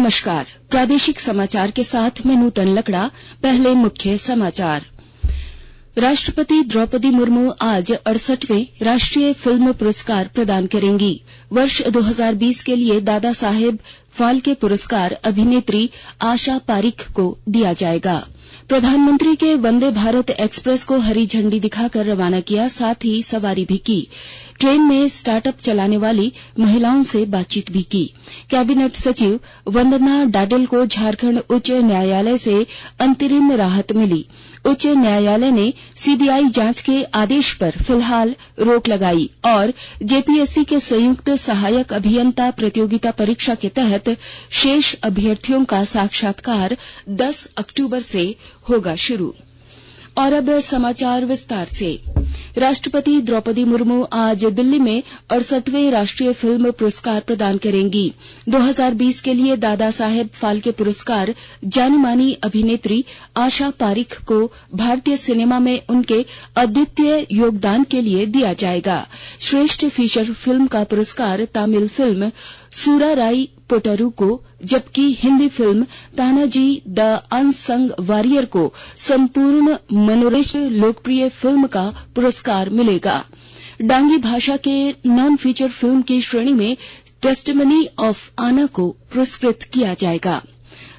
नमस्कार। प्रादेशिक समाचार के साथ मैं नूतन लकड़ा। पहले मुख्य समाचार। राष्ट्रपति द्रौपदी मुर्मू आज 68वें राष्ट्रीय फिल्म पुरस्कार प्रदान करेंगी। वर्ष 2020 के लिए दादा साहेब फाल्के पुरस्कार अभिनेत्री आशा पारिख को दिया जाएगा। प्रधानमंत्री के वंदे भारत एक्सप्रेस को हरी झंडी दिखाकर रवाना किया, साथ ही सवारी भी की। ट्रेन में स्टार्टअप चलाने वाली महिलाओं से बातचीत भी की। कैबिनेट सचिव वंदना डाडेल को झारखंड उच्च न्यायालय से अंतरिम राहत मिली। उच्च न्यायालय ने सीबीआई जांच के आदेश पर फिलहाल रोक लगाई और जेपीएससी के संयुक्त सहायक अभियंता प्रतियोगिता परीक्षा के तहत शेष अभ्यर्थियों का साक्षात्कार 10 अक्टूबर से होगा शुरू। और अब समाचार विस्तार से। राष्ट्रपति द्रौपदी मुर्मू आज दिल्ली में 68वें राष्ट्रीय फिल्म पुरस्कार प्रदान करेंगी। 2020 के लिए दादा साहेब फाल्के पुरस्कार जानी मानी अभिनेत्री आशा पारिख को भारतीय सिनेमा में उनके अद्वितीय योगदान के लिए दिया जाएगा। श्रेष्ठ फीचर फिल्म का पुरस्कार तमिल फिल्म सूराराई पोटरू को, जबकि Hindi film Tanaji the unsung warrior को संपूर्ण मनोरंजन लोकप्रिय फिल्म का पुरस्कार मिलेगा। डांगी भाषा के नॉन फीचर फिल्म की श्रेणी में टेस्टिमनी ऑफ आना को पुरस्कृत किया जाएगा।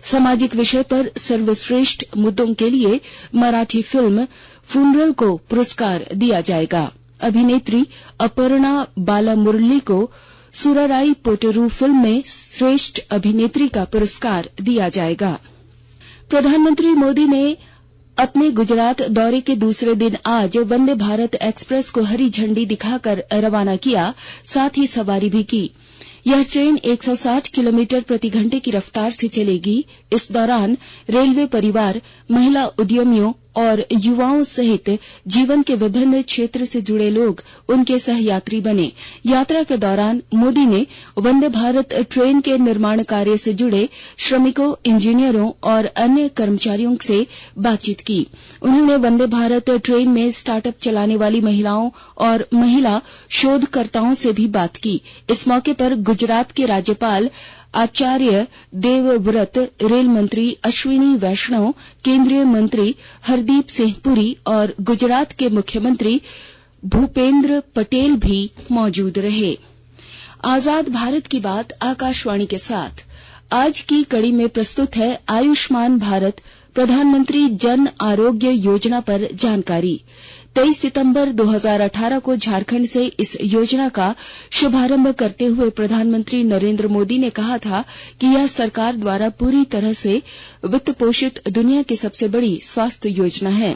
सामाजिक विषय पर सर्वश्रेष्ठ मुद्दों के लिए मराठी फिल्म फ्यूनरल को पुरस्कार दिया जाएगा। अभिनेत्री अपर्णा बालामुरली को सूराराई पोटरू फिल्म में श्रेष्ठ अभिनेत्री का पुरस्कार दिया जाएगा। प्रधानमंत्री मोदी ने अपने गुजरात दौरे के दूसरे दिन आज वंदे भारत एक्सप्रेस को हरी झंडी दिखाकर रवाना किया, साथ ही सवारी भी की। यह ट्रेन 160 किलोमीटर प्रति घंटे की रफ्तार से चलेगी। इस दौरान रेलवे परिवार, महिला उद्यमियों और युवाओं सहित जीवन के विभिन्न क्षेत्र से जुड़े लोग उनके सहयात्री बने। यात्रा के दौरान मोदी ने वंदे भारत ट्रेन के निर्माण कार्य से जुड़े श्रमिकों, इंजीनियरों और अन्य कर्मचारियों से बातचीत की। उन्होंने वंदे भारत ट्रेन में स्टार्टअप चलाने वाली महिलाओं और महिला शोधकर्ताओं से भी बात की। इस मौके पर गुजरात के राज्यपाल आचार्य देवव्रत, रेल मंत्री अश्विनी वैष्णव, केंद्रीय मंत्री हरदीप सिंह पुरी और गुजरात के मुख्यमंत्री भूपेंद्र पटेल भी मौजूद रहे। आजाद भारत की बात आकाशवाणी के साथ आज की कड़ी में प्रस्तुत है आयुष्मान भारत प्रधानमंत्री जन आरोग्य योजना पर जानकारी। 23 सितंबर 2018 को झारखंड से इस योजना का शुभारंभ करते हुए प्रधानमंत्री नरेंद्र मोदी ने कहा था कि यह सरकार द्वारा पूरी तरह से वित्त पोषित दुनिया की सबसे बड़ी स्वास्थ्य योजना है।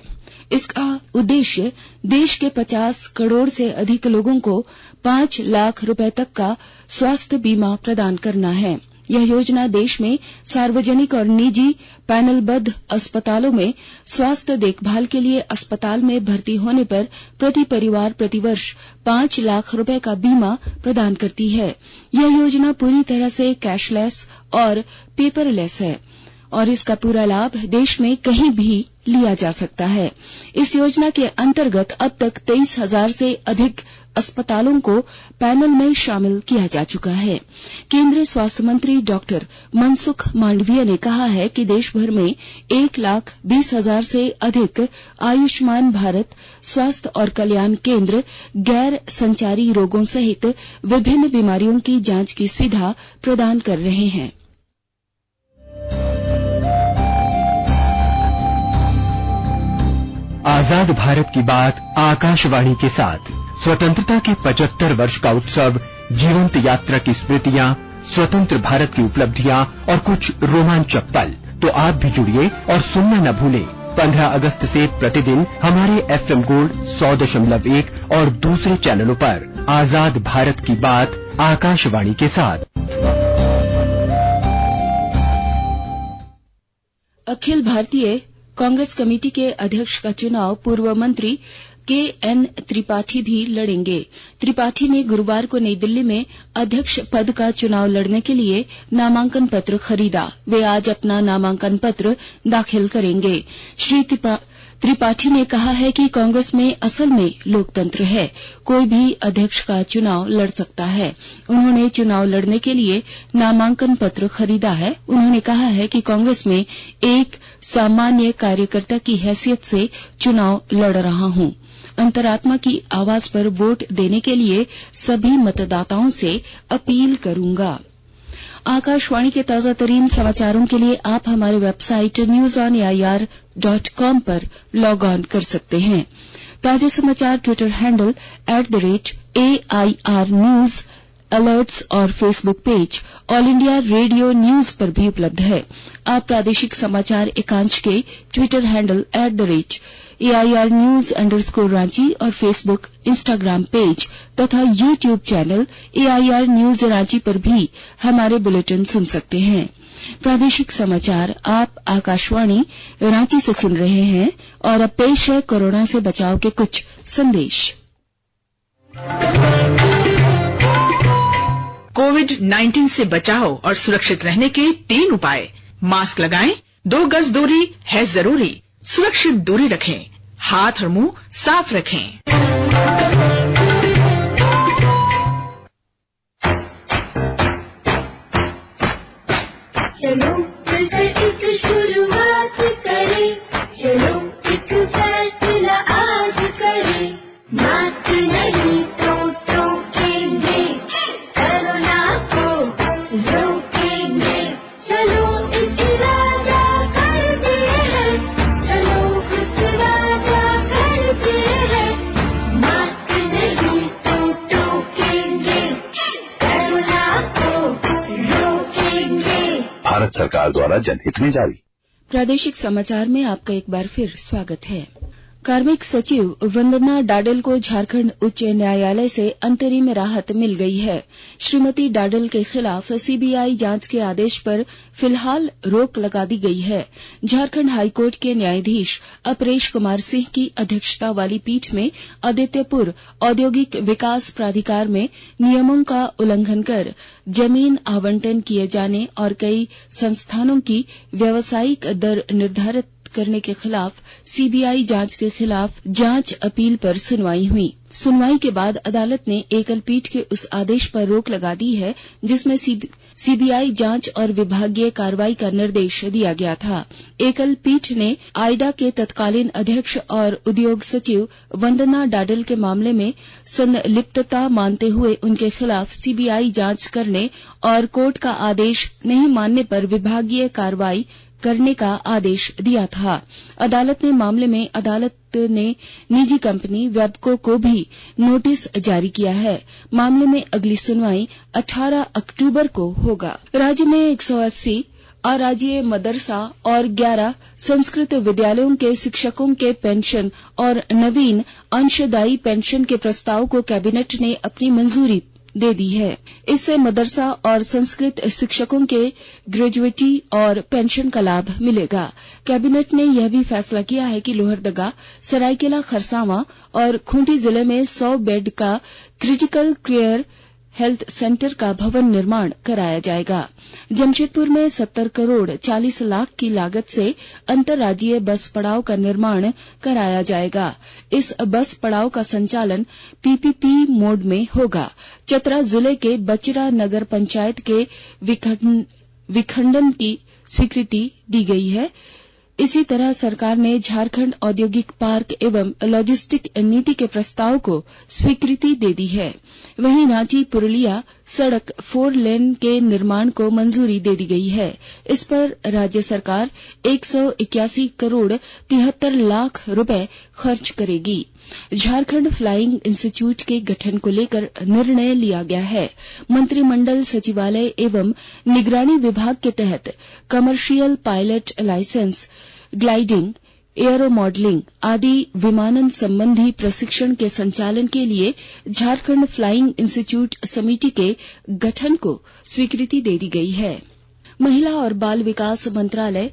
इसका उद्देश्य देश के 50 करोड़ से अधिक लोगों को 5 लाख रुपए तक का स्वास्थ्य बीमा प्रदान करना है। यह योजना देश में सार्वजनिक और निजी पैनलबद्ध अस्पतालों में स्वास्थ्य देखभाल के लिए अस्पताल में भर्ती होने पर प्रति परिवार प्रतिवर्ष 5 लाख रुपए का बीमा प्रदान करती है। यह योजना पूरी तरह से कैशलेस और पेपरलेस है और इसका पूरा लाभ देश में कहीं भी लिया जा सकता है। इस योजना के अंतर्गत अब तक 23,000 से अधिक अस्पतालों को पैनल में शामिल किया जा चुका है। केंद्रीय स्वास्थ्य मंत्री डॉक्टर मनसुख मांडविया ने कहा है कि देश भर में 1,20,000 से अधिक आयुष्मान भारत स्वास्थ्य और कल्याण केंद्र गैर संचारी रोगों सहित विभिन्न बीमारियों की जांच की सुविधा प्रदान कर रहे हैं। आजाद भारत की बात आकाशवाणी के साथ स्वतंत्रता के 75 वर्ष का उत्सव, जीवंत यात्रा की स्मृतियां, स्वतंत्र भारत की उपलब्धियां और कुछ रोमांचक पल। तो आप भी जुड़िए और सुनना न भूलें। 15 अगस्त से प्रतिदिन हमारे एफएम गोल्ड 100.1 और दूसरे चैनलों पर आजाद भारत की बात आकाशवाणी के साथ। अखिल भारतीय कांग्रेस कमेटी के अध्यक्ष का चुनाव पूर्व मंत्री KN त्रिपाठी भी लड़ेंगे। त्रिपाठी ने गुरुवार को नई दिल्ली में अध्यक्ष पद का चुनाव लड़ने के लिए नामांकन पत्र खरीदा। वे आज अपना नामांकन पत्र दाखिल करेंगे। श्री त्रिपाठी ने कहा है कि कांग्रेस में असल में लोकतंत्र है, कोई भी अध्यक्ष का चुनाव लड़ सकता है। उन्होंने चुनाव लड़ने के लिए नामांकन पत्र खरीदा है। उन्होंने कहा है कि कांग्रेस में एक सामान्य कार्यकर्ता की हैसियत से चुनाव लड़ रहा हूं। अंतरात्मा की आवाज पर वोट देने के लिए सभी मतदाताओं से अपील करूंगा। आकाशवाणी के ताजा तरीन समाचारों के लिए आप हमारे वेबसाइट newsonair.com पर लॉग ऑन कर सकते हैं। ताजे समाचार Twitter handle @AIR news alerts और Facebook page all India radio news पर भी उपलब्ध है। आप प्रादेशिक समाचार एकांश के Twitter handle @AIR News_ Ranchi और फेसबुक, इंस्टाग्राम पेज तथा YouTube channel AIR news Ranchi पर भी हमारे बुलेटिन सुन सकते हैं। प्रादेशिक समाचार आप आकाशवाणी रांची से सुन रहे हैं और अब पेश है कोरोना से बचाव के कुछ संदेश। कोविड-19 से बचाव और सुरक्षित रहने के 3 उपाय। मास्क लगाएं, 2 गज दूरी है जरूरी, सुरक्षित दूरी रखें, हाथ और मुंह साफ रखें। चलो मिलकर एक शुरुआत करें, चलो एक फैसला आज करें, मास्क नहीं तो टोकेंगे, कोरोना को रोकेंगे, चलो एक इरादा करते हैं, चलो कुछ वादा करते हैं, मास्क नहीं तो टोकेंगे, कोरोना को रोकेंगे। भारत सरकार द्वारा जनहित में जारी। प्रादेशिक समाचार में आपका एक बार फिर स्वागत है। कार्मिक सचिव वंदना डाडल को झारखंड उच्च न्यायालय से अंतरिम राहत मिल गई है। श्रीमती डाडल के खिलाफ सीबीआई जांच के आदेश पर फिलहाल रोक लगा दी गई है। झारखंड हाईकोर्ट के न्यायाधीश अपरेश कुमार सिंह की अध्यक्षता वाली पीठ में आदित्यपुर औद्योगिक विकास प्राधिकार में नियमों का उल्लंघन कर जमीन आवंटन किए जाने और कई संस्थानों की व्यावसायिक दर निर्धारित करने के खिलाफ सीबीआई जांच के खिलाफ जांच अपील पर सुनवाई हुई। सुनवाई के बाद अदालत ने एकल पीठ के उस आदेश पर रोक लगा दी है जिसमें सीबीआई जांच और विभागीय कार्रवाई का निर्देश दिया गया था। एकल पीठ ने आइडा के तत्कालीन अध्यक्ष और उद्योग सचिव वंदना डाडल के मामले में संलिप्तता मानते हुए उनके खिलाफ सीबीआई जांच करने और कोर्ट का आदेश नहीं मानने पर विभागीय कार्रवाई करने का आदेश दिया था। अदालत ने मामले में अदालत ने निजी कंपनी वेबको को भी नोटिस जारी किया है। मामले में अगली सुनवाई 18 अक्टूबर को होगा। राज्य में 180 अराजीय मदरसा और 11 संस्कृत विद्यालयों के शिक्षकों के पेंशन और नवीन अंशदायी पेंशन के प्रस्ताव को कैबिनेट ने अपनी मंजूरी दे दी है। इससे मदरसा और संस्कृत शिक्षकों के ग्रेजुएटी और पेंशन का लाभ मिलेगा। कैबिनेट ने यह भी फैसला किया है कि लोहरदगा, सरायकेला खरसावां और खूंटी जिले में 100 बेड का क्रिटिकल केयर हेल्थ सेंटर का भवन निर्माण कराया जाएगा। जमशेदपुर में 70 करोड़ 40 लाख की लागत से अंतर्राज्यीय बस पड़ाव का निर्माण कराया जाएगा। इस बस पड़ाव का संचालन पीपीपी मोड में होगा। चतरा जिले के बचरा नगर पंचायत के विखंडन की स्वीकृति दी गई है। इसी तरह सरकार ने झारखंड औद्योगिक पार्क एवं लॉजिस्टिक नीति के प्रस्ताव को स्वीकृति दे दी है। वहीं रांची पुरुलिया सड़क 4 लेन के निर्माण को मंजूरी दे दी गई है। इस पर राज्य सरकार 181 करोड़ 73 लाख रुपए खर्च करेगी। झारखंड फ्लाइंग इंस्टीट्यूट के गठन को लेकर निर्णय लिया गया है। मंत्रिमंडल सचिवालय एवं निगरानी विभाग के तहत commercial pilot licence, gliding, aeromodelling आदि विमानन संबंधी प्रशिक्षण के संचालन के लिए झारखंड फ्लाइंग इंस्टीट्यूट समिति के गठन को स्वीकृति दे दी गई है। महिला और बाल विकास मंत्रालय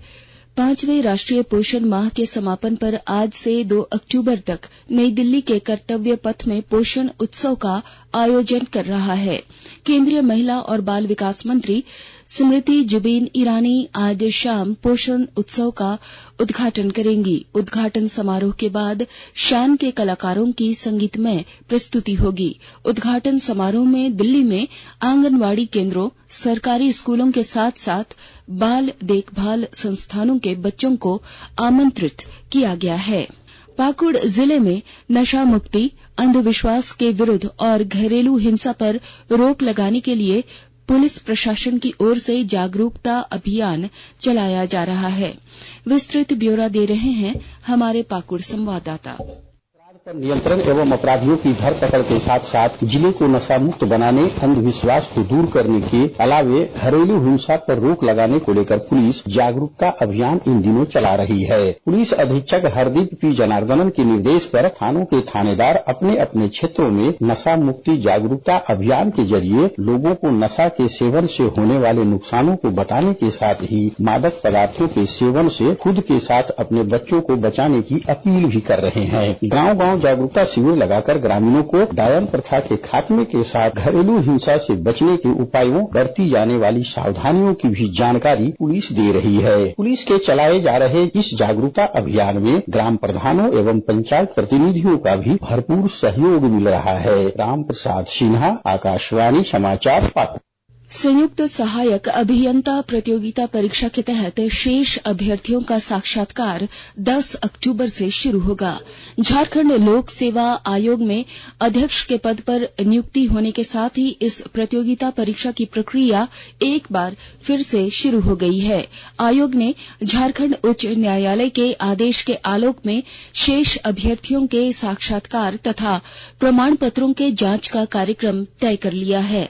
5वें राष्ट्रीय पोषण माह के समापन पर आज से 2 अक्टूबर तक नई दिल्ली के कर्तव्य पथ में पोषण उत्सव का आयोजन कर रहा है। केंद्रीय महिला और बाल विकास मंत्री स्मृति जुबिन ईरानी आज शाम पोषण उत्सव का उद्घाटन करेंगी। उद्घाटन समारोह के बाद शान के कलाकारों की संगीतमय प्रस्तुति होगी। उद्घाटन समारोह में दिल्ली में आंगनवाड़ी केंद्रों, सरकारी स्कूलों के साथ साथ बाल देखभाल संस्थानों के बच्चों को आमंत्रित किया गया है। पाकुड़ जिले में नशा मुक्ति, अंधविश्वास के विरुद्ध और घरेलू हिंसा पर रोक लगाने के लिए पुलिस प्रशासन की ओर से जागरूकता अभियान चलाया जा रहा है। विस्तृत ब्यौरा दे रहे हैं हमारे पाकुड़ संवाददाता। पर नियंत्रण एवं अपराधियों की धरपकड़ के साथ साथ जिले को नशा मुक्त बनाने, अंधविश्वास को दूर करने के अलावे घरेलू हिंसा पर रोक लगाने को लेकर पुलिस जागरूकता अभियान इन दिनों चला रही है। पुलिस अधीक्षक हरदीप पी जनार्दनन के निर्देश पर थानों के थानेदार अपने अपने क्षेत्रों में नशा मुक्ति जागरूकता अभियान के जरिए लोगों को नशा के सेवन से होने वाले नुकसानों को बताने के साथ ही मादक पदार्थों के सेवन से खुद के साथ अपने बच्चों को बचाने की अपील भी कर रहे हैं। गाँव जागरूकता शिविर लगाकर ग्रामीणों को डायन प्रथा के खात्मे के साथ घरेलू हिंसा से बचने के उपायों, बरती जाने वाली सावधानियों की भी जानकारी पुलिस दे रही है। पुलिस के चलाए जा रहे इस जागरूकता अभियान में ग्राम प्रधानों एवं पंचायत प्रतिनिधियों का भी भरपूर सहयोग मिल रहा है। राम प्रसाद सिन्हा, आकाशवाणी समाचार, पाकुड़। संयुक्त सहायक अभियंता प्रतियोगिता परीक्षा के तहत शेष अभ्यर्थियों का साक्षात्कार 10 अक्टूबर से शुरू होगा। झारखंड लोक सेवा आयोग में अध्यक्ष के पद पर नियुक्ति होने के साथ ही इस प्रतियोगिता परीक्षा की प्रक्रिया एक बार फिर से शुरू हो गई है। आयोग ने झारखंड उच्च न्यायालय के आदेश के आलोक में शेष अभ्यर्थियों के साक्षात्कार तथा प्रमाण पत्रों के जांच का कार्यक्रम तय कर लिया है।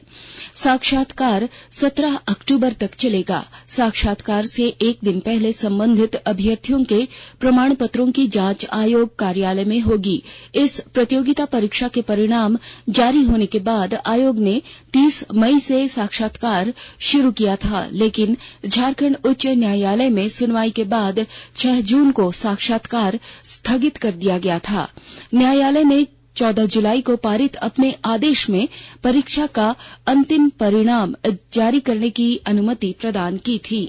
साक्षात्कार 17 अक्टूबर तक चलेगा। साक्षात्कार से एक दिन पहले संबंधित अभ्यर्थियों के प्रमाण पत्रों की जांच आयोग कार्यालय में होगी। इस प्रतियोगिता परीक्षा के परिणाम जारी होने के बाद आयोग ने 30 मई से साक्षात्कार शुरू किया था, लेकिन झारखंड उच्च न्यायालय में सुनवाई के बाद 6 जून को साक्षात्कार स्थगित कर दिया गया था। न्यायालय ने 14 जुलाई को पारित अपने आदेश में परीक्षा का अंतिम परिणाम जारी करने की अनुमति प्रदान की थी।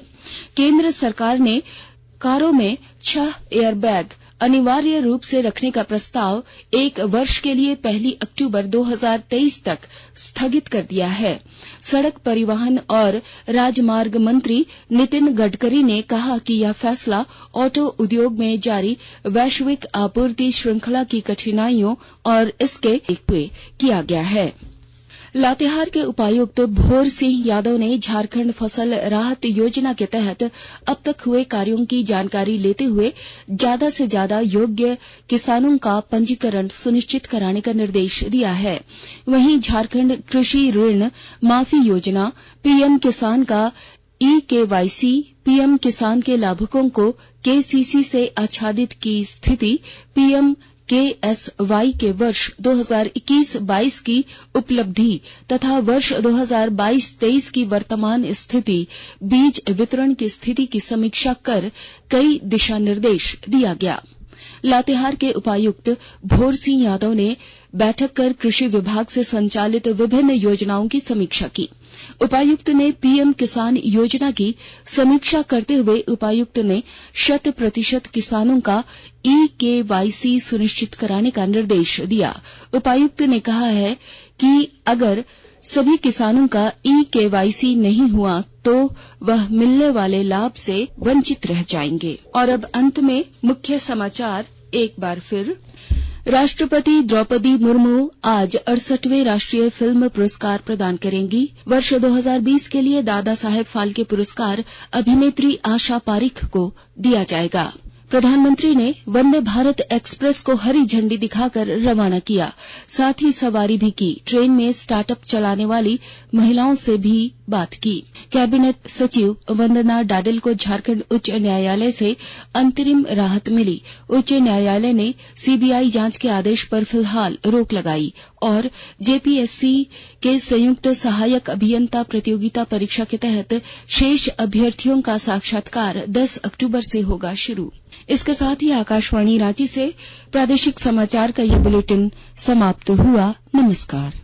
केंद्र सरकार ने कारों में 6 एयरबैग अनिवार्य रूप से रखने का प्रस्ताव 1 वर्ष के लिए 1 अक्टूबर 2023 तक स्थगित कर दिया है। सड़क परिवहन और राजमार्ग मंत्री नितिन गडकरी ने कहा कि यह फैसला ऑटो उद्योग में जारी वैश्विक आपूर्ति श्रृंखला की कठिनाइयों और इसके हुए किया गया है। लातेहार के उपायुक्त भोर सिंह यादव ने झारखंड फसल राहत योजना के तहत अब तक हुए कार्यों की जानकारी लेते हुए ज्यादा से ज्यादा योग्य किसानों का पंजीकरण सुनिश्चित कराने का निर्देश दिया है। वहीं झारखंड कृषि ऋण माफी योजना, पीएम किसान का ई-केवाईसी, पीएम किसान के लाभुकों को केसीसी से आच्छादित की स्थिति, पीएम केएसवाई के वर्ष 2021-22 की उपलब्धि तथा वर्ष 2022-23 की वर्तमान स्थिति, बीज वितरण की स्थिति की समीक्षा कर कई दिशा निर्देश दिया गया। लातेहार के उपायुक्त भोर सिंह यादव ने बैठक कर कृषि विभाग से संचालित विभिन्न योजनाओं की समीक्षा की। उपायुक्त ने पीएम किसान योजना की समीक्षा करते हुए उपायुक्त ने 100% किसानों का ई-केवाईसी सुनिश्चित कराने का निर्देश दिया। उपायुक्त ने कहा है कि अगर सभी किसानों का ई-केवाईसी नहीं हुआ तो वह मिलने वाले लाभ से वंचित रह जाएंगे। और अब अंत में मुख्य समाचार एक बार फिर। राष्ट्रपति द्रौपदी मुर्मू आज 68वें राष्ट्रीय फिल्म पुरस्कार प्रदान करेंगी। वर्ष 2020 के लिए दादा साहेब फाल्के पुरस्कार अभिनेत्री आशा पारिख को दिया जाएगा। प्रधानमंत्री ने वंदे भारत एक्सप्रेस को हरी झंडी दिखाकर रवाना किया, साथ ही सवारी भी की। ट्रेन में स्टार्टअप चलाने वाली महिलाओं से भी बात की। कैबिनेट सचिव वंदना डाडेल को झारखंड उच्च न्यायालय से अंतरिम राहत मिली। उच्च न्यायालय ने सीबीआई जांच के आदेश पर फिलहाल रोक लगाई। और जेपीएससी के संयुक्त सहायक अभियंता प्रतियोगिता परीक्षा के तहत शेष अभ्यर्थियों का साक्षात्कार 10 अक्टूबर से होगा शुरू। इसके साथ ही आकाशवाणी रांची से प्रादेशिक समाचार का यह बुलेटिन समाप्त हुआ। नमस्कार।